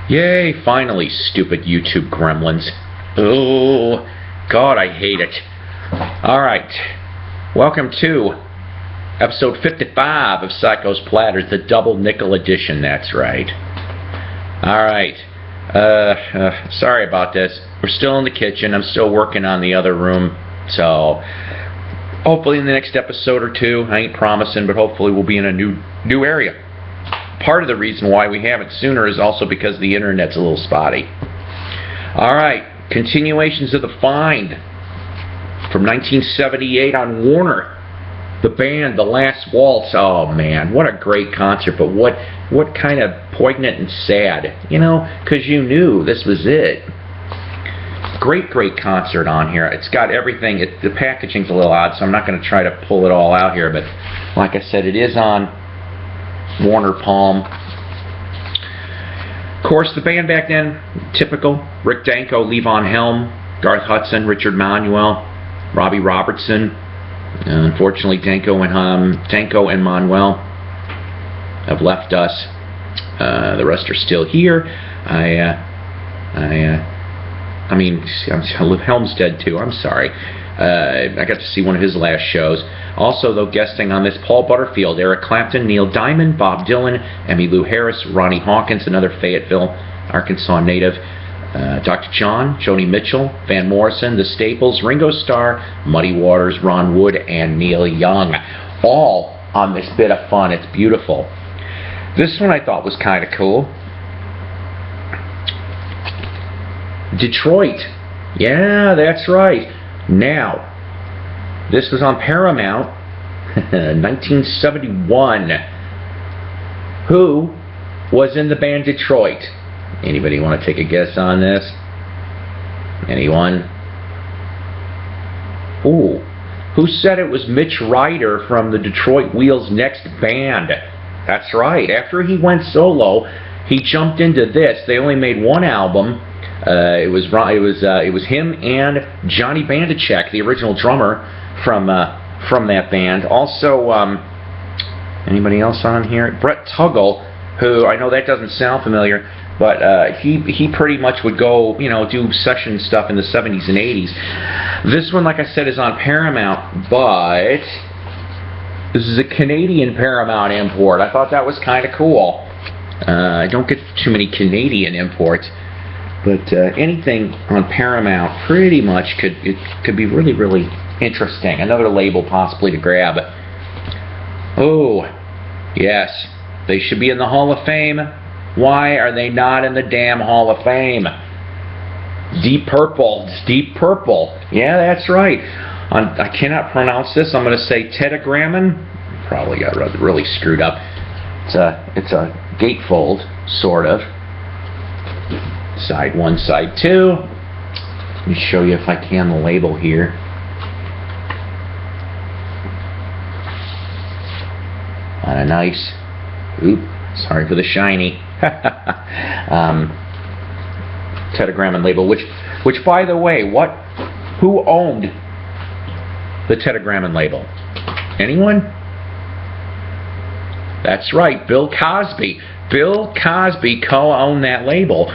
Yay, finally, stupid YouTube gremlins. Oh, God, I hate it. Alright, welcome to episode 55 of Psyko's Platters, the double nickel edition, that's right. Alright, sorry about this. We're still in the kitchen, I'm still working on the other room, so hopefully in the next episode or two, I ain't promising, but hopefully we'll be in a new area. Part of the reason why we haven't sooner is also because the internet's a little spotty. Alright, continuations of The Find from 1978 on Warner. The band, The Last Waltz. Oh man, what a great concert, but what kind of poignant and sad, you know, because you knew this was it. Great concert on here. It's got everything. The packaging's a little odd, so I'm not going to try to pull it all out here, but like I said, it is on Warner Palm. Of course, the band back then, typical. Rick Danko, Levon Helm, Garth Hudson, Richard Manuel, Robbie Robertson. Unfortunately, Danko and Manuel have left us. The rest are still here. I mean, Helm's dead too. I'm sorry. I got to see one of his last shows. Also, though, guesting on this, Paul Butterfield, Eric Clapton, Neil Diamond, Bob Dylan, Emmylou Harris, Ronnie Hawkins, another Fayetteville, Arkansas native, Dr. John, Joni Mitchell, Van Morrison, The Staples, Ringo Starr, Muddy Waters, Ron Wood, and Neil Young. All on this bit of fun. It's beautiful. This one I thought was kind of cool. Detroit. Yeah, that's right. Now, this was on Paramount, 1971. Who was in the band Detroit? Anybody want to take a guess on this? Anyone? Ooh. Who said it was Mitch Ryder from the Detroit Wheels Next Band? That's right. After he went solo, he jumped into this. They only made one album. It was him and Johnny Bandachek, the original drummer from that band. Also, anybody else on here? Brett Tuggle, who I know that doesn't sound familiar, but he pretty much would go, you know, do session stuff in the 70s and 80s. This one, like I said, is on Paramount, but this is a Canadian Paramount import. I thought that was kind of cool. I don't get too many Canadian imports. But anything on Paramount pretty much could be really interesting. Another label possibly to grab. Oh, yes. They should be in the Hall of Fame. Why are they not in the damn Hall of Fame? Deep Purple. It's Deep Purple. Yeah, that's right. I cannot pronounce this. I'm going to say Tetragrammon. Probably got really screwed up. It's a gatefold, sort of. Side 1, side 2. Let me show you if I can the label here. On a nice, sorry for the shiny, Tetragrammon label. Which by the way, who owned the Tetragrammon label? Anyone? That's right, Bill Cosby. Bill Cosby co-owned that label.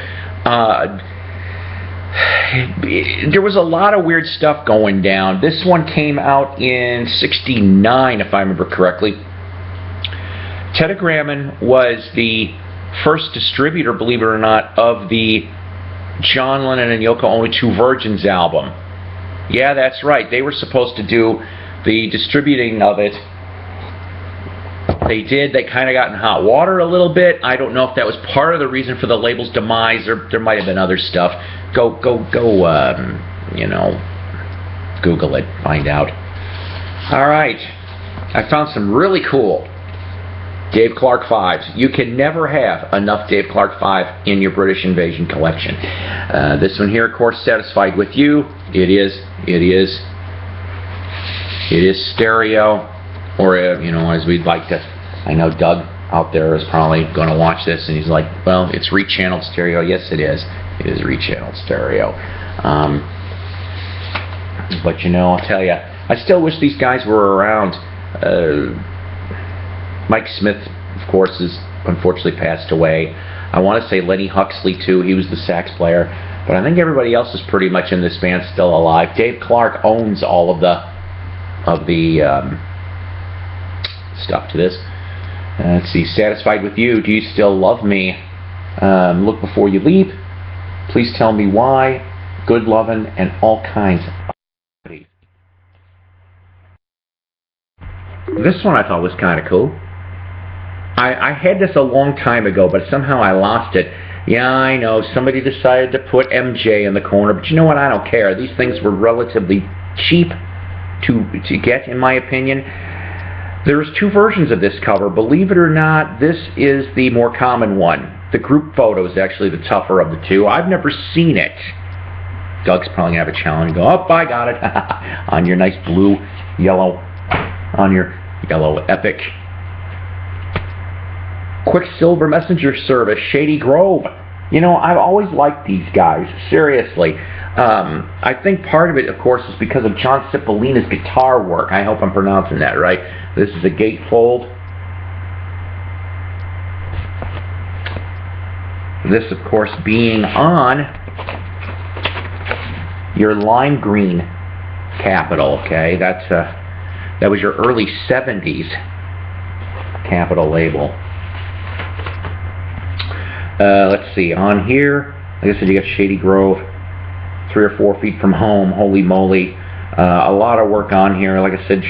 There was a lot of weird stuff going down. This one came out in '69, if I remember correctly. Tetragrammon was the first distributor, believe it or not, of the John Lennon and Yoko Ono Two Virgins album. Yeah, that's right. They were supposed to do the distributing of it. They did. They kind of got in hot water a little bit. I don't know if that was part of the reason for the label's demise, or there might have been other stuff. Go, you know, Google it, find out. All right. I found some really cool Dave Clark 5s. You can never have enough Dave Clark 5 in your British Invasion collection. This one here, of course, Satisfied With You. It is stereo, or you know, as we'd like to. I know Doug out there is probably going to watch this, and he's like, well, it's rechanneled stereo. Yes, it is. It is rechanneled stereo. But you know, I'll tell you, I still wish these guys were around. Mike Smith, of course, has unfortunately passed away. I want to say Lenny Huxley too. He was the sax player, but I think everybody else is pretty much in this band still alive. Dave Clark owns all of the stuff to this. Let's see. Satisfied with you? Do you still love me? Look before you leap. Please tell me why. Good lovin' and all kinds of. This one I thought was kind of cool. I had this a long time ago, but somehow I lost it. Yeah, I know, somebody decided to put MJ in the corner, but you know what, I don't care. These things were relatively cheap to get, in my opinion. There's two versions of this cover. Believe it or not, this is the more common one. The group photo is actually the tougher of the two. I've never seen it. Doug's probably going to have a challenge and go, oh, I got it. On your nice blue, yellow, on your yellow Epic. Quicksilver Messenger Service, Shady Grove. You know, I've always liked these guys, seriously. I think part of it, of course, is because of John Cipollina's guitar work. I hope I'm pronouncing that right. This is a gatefold. This, of course, being on your lime green Capitol, okay? That was your early 70s Capitol label. Let's see, on here, like I said, you got Shady Grove, 3 or 4 feet from home, holy moly. A lot of work on here. Like I said,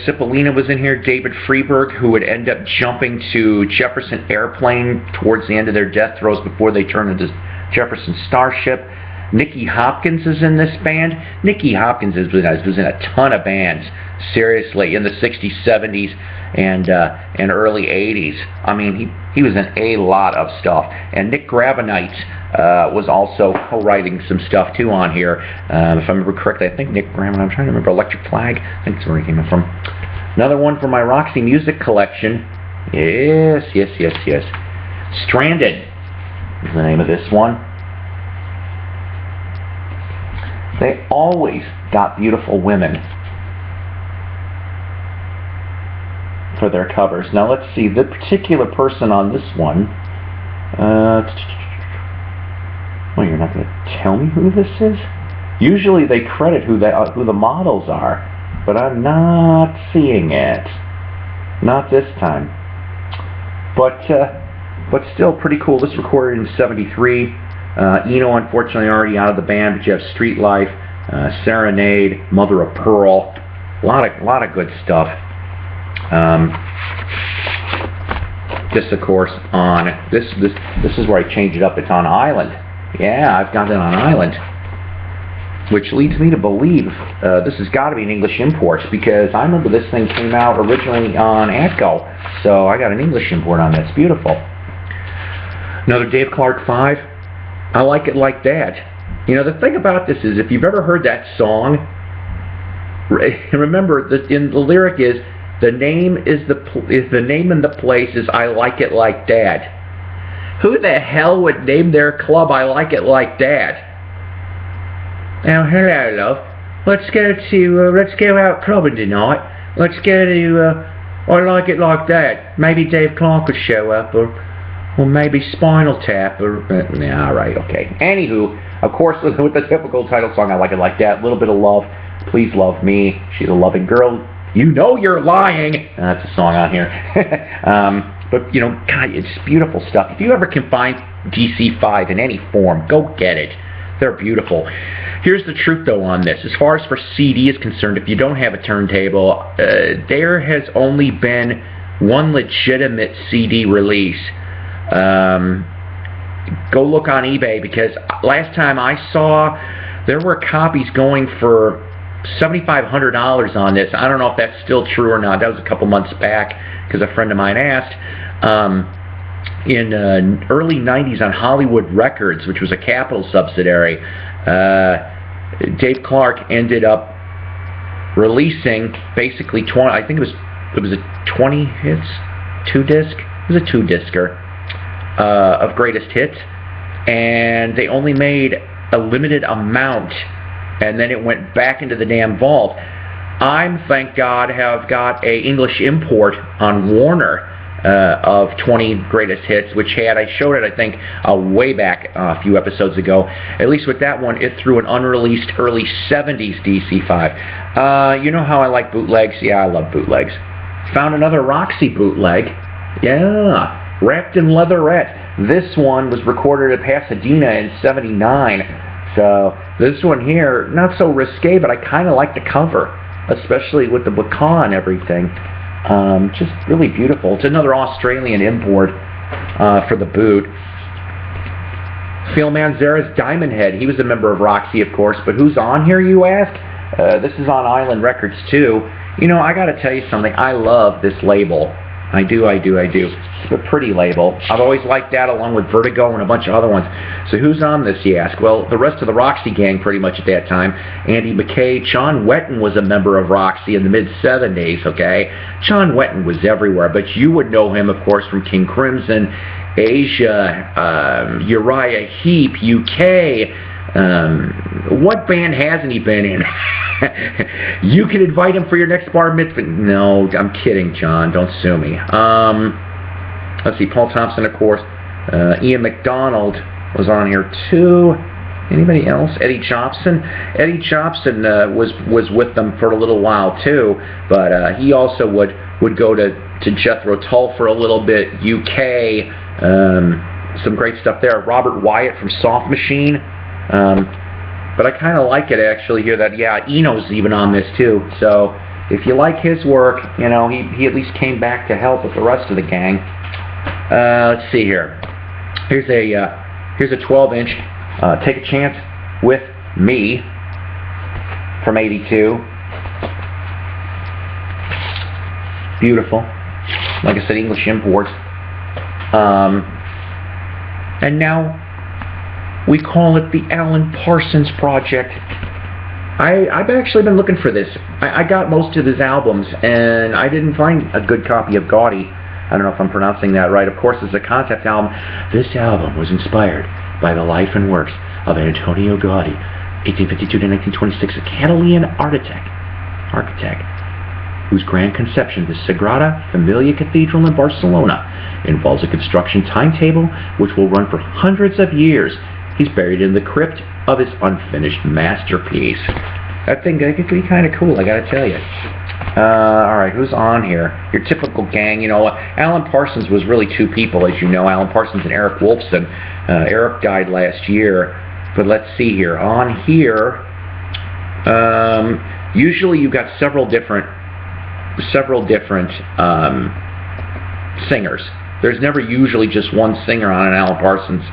Cipollina was in here, David Freeberg, who would end up jumping to Jefferson Airplane towards the end of their death throes before they turned into Jefferson Starship. Nicky Hopkins is in this band. Nicky Hopkins was in a ton of bands, seriously, in the 60s, 70s, and early 80s. I mean, he was in a lot of stuff. And Nick Gravenite was also co-writing some stuff, too, on here. If I remember correctly, I think Nick Gravenite, I'm trying to remember, Electric Flag, I think that's where he came from. Another one from my Roxy Music collection. Yes. Stranded is the name of this one. They always got beautiful women for their covers. Now let's see, the particular person on this one, well, you're not going to tell me who this is? Usually they credit who the models are, but I'm not seeing it. Not this time. But still pretty cool. This recorded in '73. Eno, unfortunately, already out of the band, but you have Street Life, Serenade, Mother of Pearl, a lot of good stuff. This, of course, on this is where I change it up. It's on Island. Yeah, I've got it on Island, which leads me to believe this has got to be an English import, because I remember this thing came out originally on Atco, so I got an English import on that. It's beautiful. Another Dave Clark 5. I Like It Like That. You know, the thing about this is, if you've ever heard that song, remember that in the lyric is the name and the place is I Like It Like That. Who the hell would name their club I Like It Like That? Now, hello, love. Let's go out clubbing tonight. Let's go to I Like It Like That. Maybe Dave Clark could show up, or maybe Spinal Tap, or nah, all right, okay. Anywho, of course, with the typical title song, I Like It Like That. A little bit of love. Please love me. She's a loving girl. You know you're lying. That's a song on here. But you know, God, it's beautiful stuff. If you ever can find DC5 in any form, go get it. They're beautiful. Here's the truth, though, on this. As far as for CD is concerned, if you don't have a turntable, there has only been one legitimate CD release. Go look on eBay, because last time I saw, there were copies going for $7,500 on this. I don't know if that's still true or not. That was a couple months back, because a friend of mine asked. In early 90s on Hollywood Records, which was a Capitol subsidiary, Dave Clark ended up releasing basically 20. I think it was a 20 hits, 2-disc. It was a 2-discer. Of greatest hits, and they only made a limited amount, and then it went back into the damn vault. Thank God, have got a English import on Warner, of 20 greatest hits, which I showed it, I think, way back a few episodes ago. At least with that one, it threw an unreleased early 70s DC5. You know how I like bootlegs? Yeah, I love bootlegs. Found another Roxy bootleg. Yeah, wrapped in leatherette. This one was recorded at Pasadena in 79. So this one here, not so risque, but I kind of like the cover, especially with the macaw and everything. Just really beautiful. It's another Australian import for the boot. Phil Manzara's Diamond Head. He was a member of Roxy, of course, but who's on here, you ask? This is on Island Records, too. You know, I got to tell you something. I love this label. I do. It's a pretty label. I've always liked that, along with Vertigo and a bunch of other ones. So who's on this, you ask? Well, the rest of the Roxy gang pretty much at that time. Andy McKay. John Wetton was a member of Roxy in the mid-70s, okay? John Wetton was everywhere, but you would know him, of course, from King Crimson, Asia, Uriah Heep, UK. What band hasn't he been in? You can invite him for your next bar mitzvah. No, I'm kidding, John. Don't sue me. Let's see, Paul Thompson, of course. Ian McDonald was on here too. Anybody else? Eddie Jobson. Eddie Jobson was with them for a little while too, but he also would go to Jethro Tull for a little bit. UK. Some great stuff there. Robert Wyatt from Soft Machine. But I kind of like it, actually, here that, yeah, Eno's even on this, too. So, if you like his work, you know, he at least came back to help with the rest of the gang. Let's see here. Here's a 12-inch, Take a Chance with Me from 82. Beautiful. Like I said, English imports. And now we call it the Alan Parsons Project. I've actually been looking for this. I got most of his albums, and I didn't find a good copy of Gaudy. I don't know if I'm pronouncing that right. Of course, it's a concept album. This album was inspired by the life and works of Antonio Gaudi, 1852 to 1926, a Catalan architect, whose grand conception, the Sagrada Familia Cathedral in Barcelona, involves a construction timetable which will run for hundreds of years. He's buried in the crypt of his unfinished masterpiece. That thing could be kind of cool, I gotta tell you. Alright, who's on here? Your typical gang, you know. Alan Parsons was really two people, as you know. Alan Parsons and Eric Wolfson. Eric died last year. But let's see here. On here, usually you've got several different singers. There's never usually just one singer on an Alan Parsons.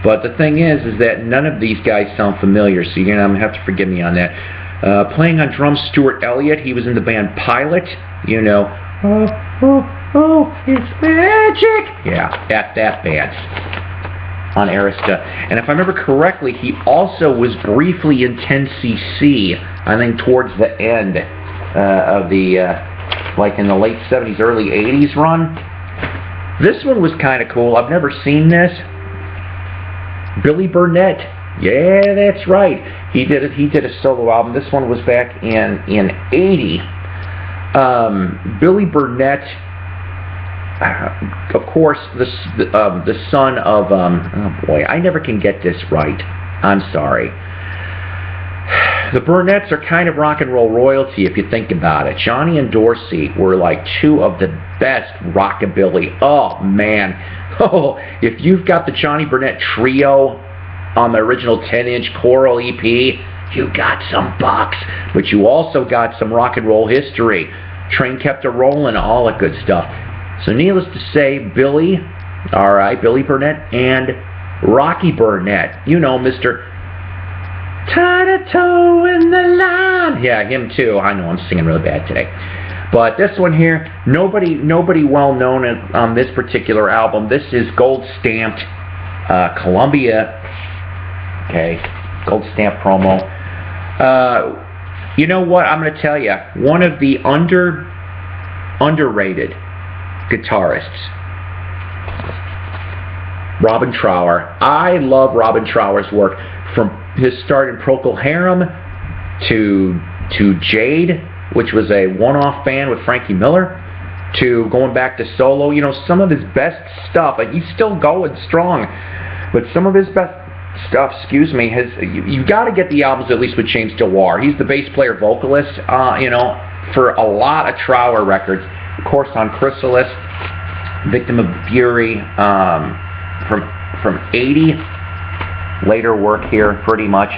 But the thing is that none of these guys sound familiar, so you're going to have to forgive me on that. Playing on drums, Stuart Elliott. He was in the band Pilot. You know, it's magic. Yeah, that band on Arista. And if I remember correctly, he also was briefly in 10cc, I think towards the end of the, like in the late 70s, early 80s run. This one was kind of cool. I've never seen this. Billy Burnett. Yeah, that's right. He did a solo album. This one was back in 80. Billy Burnett, of course, the son of oh boy, I never can get this right. I'm sorry. The Burnett's are kind of rock and roll royalty if you think about it. Johnny and Dorsey were like two of the best rockabilly. Oh man. Oh, if you've got the Johnny Burnett trio on the original 10-inch choral EP, you got some bucks. But you also got some rock and roll history. Train Kept A-Rollin', all that good stuff. So needless to say, Billy Burnett and Rocky Burnett. You know, Mr. Toe in the line. Yeah, him too. I know I'm singing really bad today. But this one here, nobody well known on this particular album. This is gold stamped Columbia. Okay, gold stamp promo. You know what? I'm going to tell you, one of the underrated guitarists, Robin Trower. I love Robin Trower's work, from his start in Procol Harum to Jade, which was a one-off band with Frankie Miller, to going back to solo. You know, some of his best stuff, and he's still going strong, but some of his best stuff, excuse me, you got to get the albums at least with James Dilwar. He's the bass player vocalist, you know, for a lot of Trower records. Of course, on Chrysalis, Victim of Fury, from 80, later work here pretty much.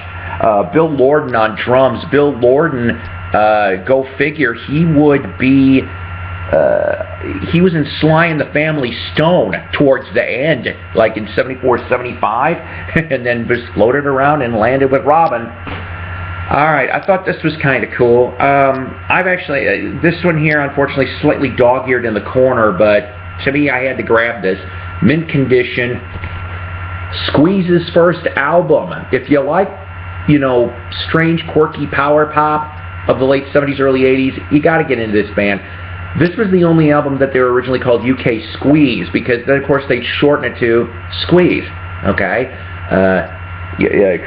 Bill Lorden on drums. Bill Lorden, go figure, he would be, he was in Sly and the Family Stone towards the end, like in 74, 75, and then just floated around and landed with Robin. Alright, I thought this was kind of cool. I've actually, this one here, unfortunately, slightly dog-eared in the corner, but to me, I had to grab this. Mint condition. Squeeze's first album. If you like, you know, strange, quirky power pop of the late 70s, early 80s, you got to get into this band. This was the only album that they were originally called UK Squeeze, because then, of course, they shortened it to Squeeze. Okay?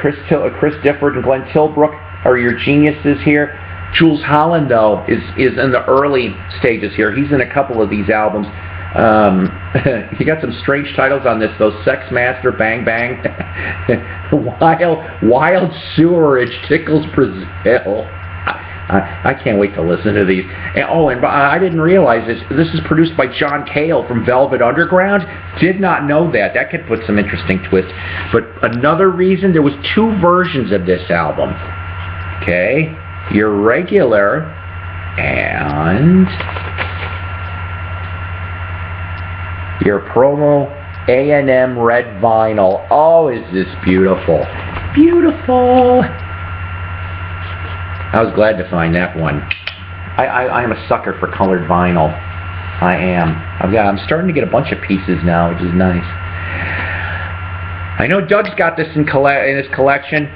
Chris Difford and Glenn Tilbrook are your geniuses here. Jools Holland, though, is in the early stages here. He's in a couple of these albums. You got some strange titles on this, though. Sex Master, Bang Bang, Wild Sewerage, Tickles Brazil. I can't wait to listen to these. And, I didn't realize this. This is produced by John Cale from Velvet Underground. Did not know that. That could put some interesting twists. But another reason, there was 2 versions of this album. Okay, your regular and your promo A&M red vinyl. Oh, is this beautiful. Beautiful. I was glad to find that one. I am a sucker for colored vinyl. I am. I'm starting to get a bunch of pieces now, which is nice. I know Doug's got this in his collection,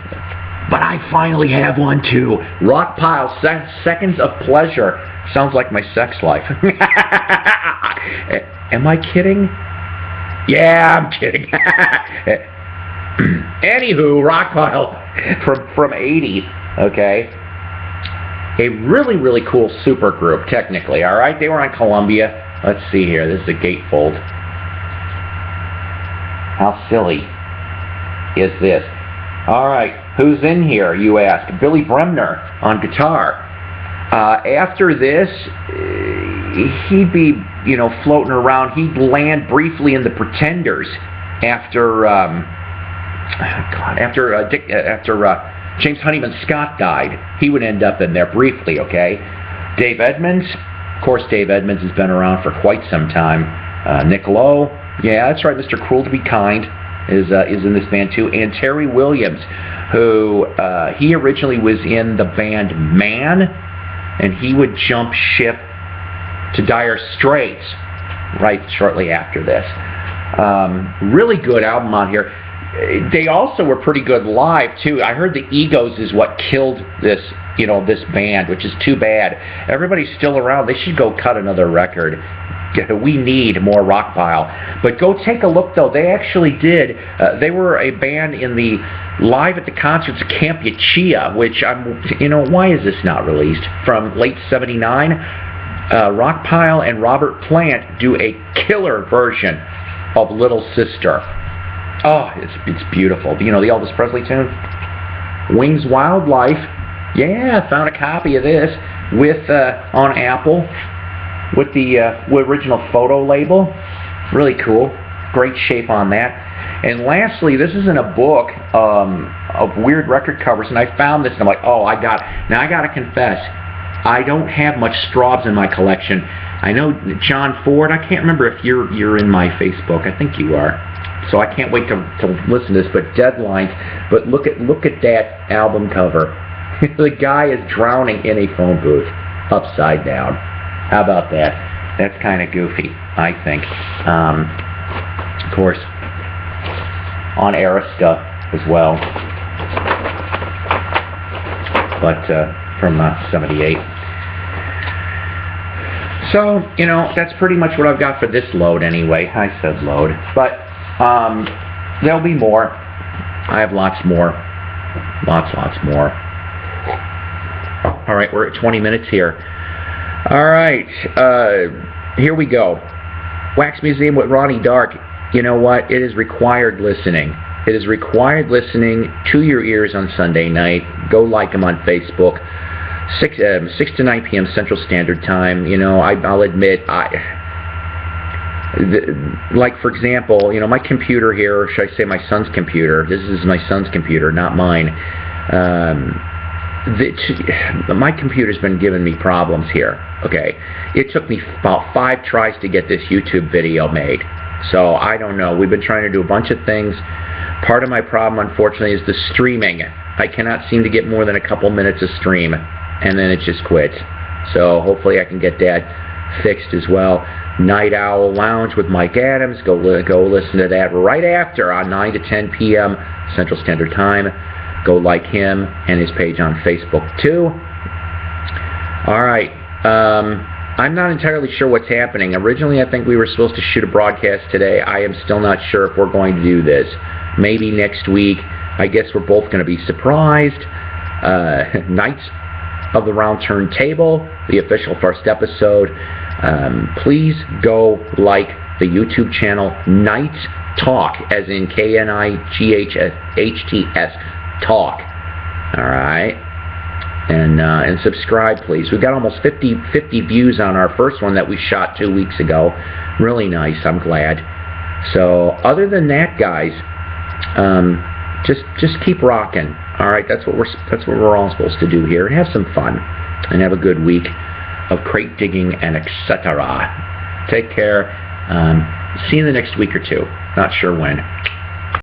but I finally have one too. Rockpile, Seconds of Pleasure. Sounds like my sex life. Am I kidding? Yeah, I'm kidding. Anywho, Rockpile from 80, okay? A really, really cool super group, technically, all right? They were on Columbia. Let's see here. This is a gatefold. How silly is this? All right, who's in here, you ask? Billy Bremner on guitar. After this, he'd be, you know, floating around. He'd land briefly in the Pretenders after, James Honeyman Scott died. He would end up in there briefly, okay? Dave Edmunds, of course, Dave Edmunds has been around for quite some time. Nick Lowe, yeah, that's right, Mr. Cruel to Be Kind is in this band too. And Terry Williams, who he originally was in the band Man, and he would jump ship to Dire Straits right shortly after this. Really good album on here. They also were pretty good live too. I heard the egos is what killed this, you know, this band, which is too bad. Everybody's still around. They should go cut another record. We need more Rockpile. But go take a look, though. They actually did. They were a band in the Live at the Concerts of Camp Yachia, which why is this not released? From late '79. Rockpile and Robert Plant do a killer version of Little Sister. Oh, it's beautiful. You know the Elvis Presley tune? Wings Wildlife. Yeah, I found a copy of this with on Apple with the original photo label. Really cool. Great shape on that. And lastly, this is in a book of weird record covers, and I found this, and I'm like, oh, I got to confess, I don't have much Straubs in my collection. I know John Ford, I can't remember if you're in my Facebook. I think you are. So I can't wait to listen to this, but Deadlines. But look at that album cover. The guy is drowning in a phone booth, upside down. How about that? That's kind of goofy, I think. Of course, on Arista as well, but from '78. So, that's pretty much what I've got for this load anyway. I said load. But there'll be more. I have lots more. Lots more. All right, we're at 20 minutes here. All right. here we go. Wax Museum with Ronnie Dark. You know what? It is required listening. It is required listening to your ears on Sunday night. Go like them on Facebook. 6 to 9 p.m. Central Standard Time. You know, I'll admit, like for example, you know, my computer here, or should I say my son's computer? This is my son's computer, not mine. My computer's been giving me problems here. Okay, it took me about 5 tries to get this YouTube video made. So I don't know. We've been trying to do a bunch of things. Part of my problem, unfortunately, is the streaming. I cannot seem to get more than a couple minutes of stream, and then it just quits. So hopefully I can get that fixed as well. Night Owl Lounge with Mike Adams. Go listen to that right after on 9 to 10 p.m. Central Standard Time. Go like him and his page on Facebook too. All right. I'm not entirely sure what's happening. Originally, I think we were supposed to shoot a broadcast today. I am still not sure if we're going to do this. Maybe next week. I guess we're both going to be surprised. Knights of the Round Turntable, the official first episode. Please go like the YouTube channel Knights Talk, as in KNIGHTS Talk. All right. And subscribe, please. We've got almost 50 views on our first one that we shot 2 weeks ago. Really nice. I'm glad. So other than that, guys, just keep rocking. All right, that's what we're all supposed to do here. Have some fun and have a good week of crate digging and etc. Take care. See you in the next week or two. Not sure when.